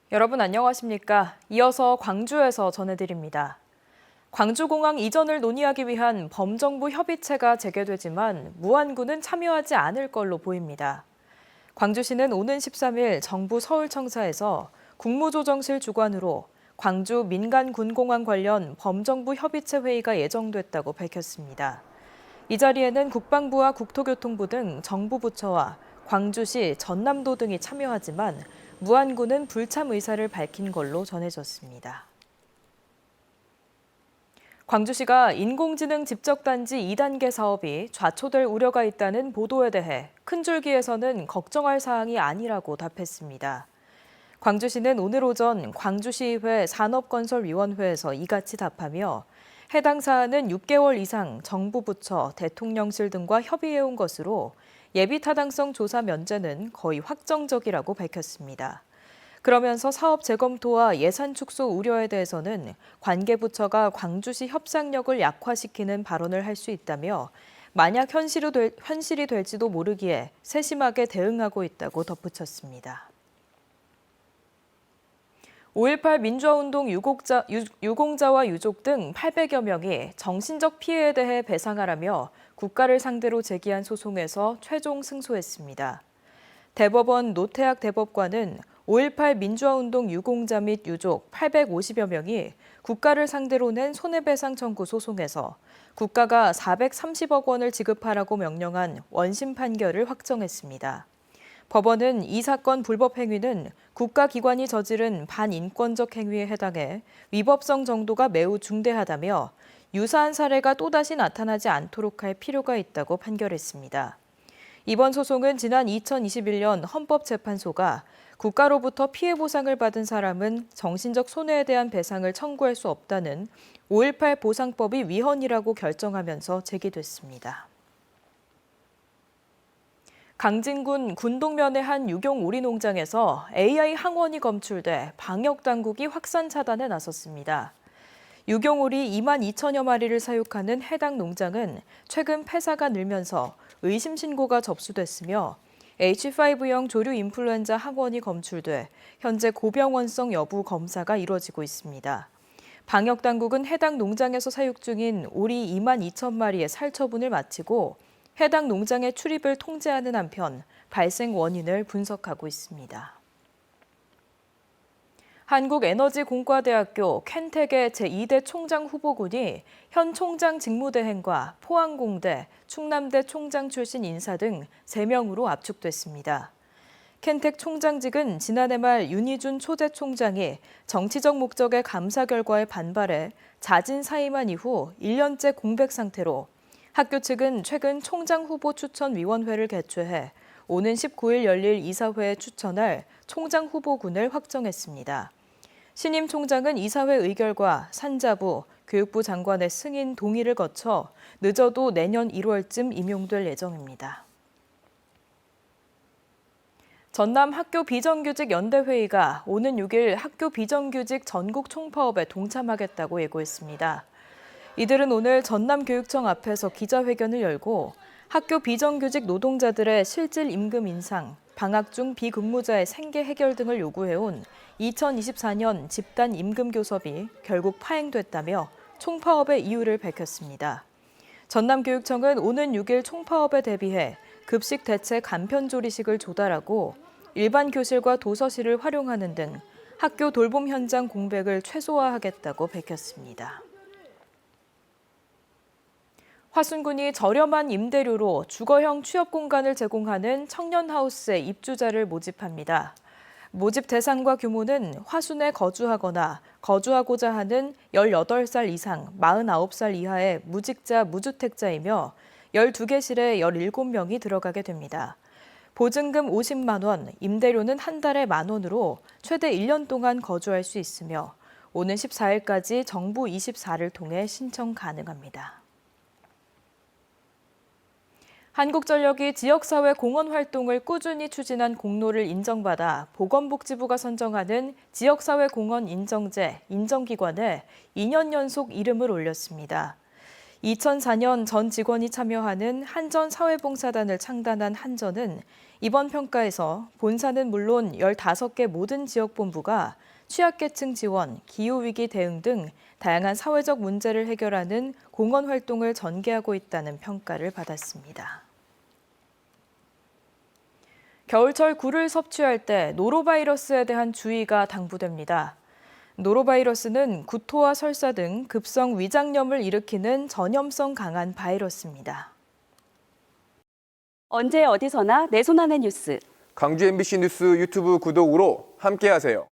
여러분 안녕하십니까? 이어서 광주에서 전해드립니다. 광주공항 이전을 논의하기 위한 범정부 협의체가 재개되지만 무안군은 참여하지 않을 걸로 보입니다. 광주시는 오는 13일 정부 서울청사에서 국무조정실 주관으로 광주 민간군공항 관련 범정부 협의체 회의가 예정됐다고 밝혔습니다. 이 자리에는 국방부와 국토교통부 등 정부 부처와 광주시, 전남도 등이 참여하지만 무안군은 불참 의사를 밝힌 걸로 전해졌습니다. 광주시가 인공지능 집적단지 2단계 사업이 좌초될 우려가 있다는 보도에 대해 큰 줄기에서는 걱정할 사항이 아니라고 답했습니다. 광주시는 오늘 오전 광주시의회 산업건설위원회에서 이같이 답하며 해당 사안은 6개월 이상 정부 부처, 대통령실 등과 협의해온 것으로 예비타당성 조사 면제는 거의 확정적이라고 밝혔습니다. 그러면서 사업 재검토와 예산 축소 우려에 대해서는 관계부처가 광주시 협상력을 약화시키는 발언을 할 수 있다며 만약 현실이 될지도 모르기에 세심하게 대응하고 있다고 덧붙였습니다. 5.18 민주화운동 유공자와 유족 등 800여 명이 정신적 피해에 대해 배상하라며 국가를 상대로 제기한 소송에서 최종 승소했습니다. 대법원 노태학 대법관은 5.18 민주화운동 유공자 및 유족 850여 명이 국가를 상대로 낸 손해배상 청구 소송에서 국가가 430억 원을 지급하라고 명령한 원심 판결을 확정했습니다. 법원은 이 사건 불법 행위는 국가기관이 저지른 반인권적 행위에 해당해 위법성 정도가 매우 중대하다며 유사한 사례가 또다시 나타나지 않도록 할 필요가 있다고 판결했습니다. 이번 소송은 지난 2021년 헌법재판소가 국가로부터 피해 보상을 받은 사람은 정신적 손해에 대한 배상을 청구할 수 없다는 5.18 보상법이 위헌이라고 결정하면서 제기됐습니다. 강진군 군동면의 한 유경 오리 농장에서 AI 항원이 검출돼 방역당국이 확산 차단에 나섰습니다. 유경 오리 2만 2천여 마리를 사육하는 해당 농장은 최근 폐사가 늘면서 의심 신고가 접수됐으며 H5형 조류 인플루엔자 항원이 검출돼 현재 고병원성 여부 검사가 이루어지고 있습니다. 방역당국은 해당 농장에서 사육 중인 오리 2만 2천 마리의 살처분을 마치고 해당 농장의 출입을 통제하는 한편 발생 원인을 분석하고 있습니다. 한국에너지공과대학교 켄텍의 제2대 총장 후보군이 현 총장 직무대행과 포항공대, 충남대 총장 출신 인사 등 3명으로 압축됐습니다. 켄텍 총장직은 지난해 말 윤희준 초대 총장이 정치적 목적의 감사 결과에 반발해 자진 사임한 이후 1년째 공백 상태로 학교 측은 최근 총장 후보 추천위원회를 개최해 오는 19일 열릴 이사회에 추천할 총장 후보군을 확정했습니다. 신임 총장은 이사회 의결과 산자부, 교육부 장관의 승인 동의를 거쳐 늦어도 내년 1월쯤 임용될 예정입니다. 전남 학교 비정규직 연대회의가 오는 6일 학교 비정규직 전국 총파업에 동참하겠다고 예고했습니다. 이들은 오늘 전남교육청 앞에서 기자회견을 열고 학교 비정규직 노동자들의 실질 임금 인상, 방학 중 비근무자의 생계 해결 등을 요구해온 2024년 집단 임금 교섭이 결국 파행됐다며 총파업의 이유를 밝혔습니다. 전남교육청은 오는 6일 총파업에 대비해 급식 대체 간편조리식을 조달하고 일반 교실과 도서실을 활용하는 등 학교 돌봄 현장 공백을 최소화하겠다고 밝혔습니다. 화순군이 저렴한 임대료로 주거형 취업 공간을 제공하는 청년하우스의 입주자를 모집합니다. 모집 대상과 규모는 화순에 거주하거나 거주하고자 하는 18살 이상 49살 이하의 무직자, 무주택자이며 12개 실에 17명이 들어가게 됩니다. 보증금 50만 원, 임대료는 한 달에 만 원으로 최대 1년 동안 거주할 수 있으며 오는 14일까지 정부 24를 통해 신청 가능합니다. 한국전력이 지역사회 공헌 활동을 꾸준히 추진한 공로를 인정받아 보건복지부가 선정하는 지역사회 공헌 인정제 인정기관에 2년 연속 이름을 올렸습니다. 2004년 전 직원이 참여하는 한전 사회봉사단을 창단한 한전은 이번 평가에서 본사는 물론 15개 모든 지역본부가 취약계층 지원, 기후위기 대응 등 다양한 사회적 문제를 해결하는 공헌 활동을 전개하고 있다는 평가를 받았습니다. 겨울철 굴을 섭취할 때 노로바이러스에 대한 주의가 당부됩니다. 노로바이러스는 구토와 설사 등 급성 위장염을 일으키는 전염성 강한 바이러스입니다. 언제 어디서나 내 손 안의 뉴스. 강주 MBC 뉴스 유튜브 구독으로 함께하세요.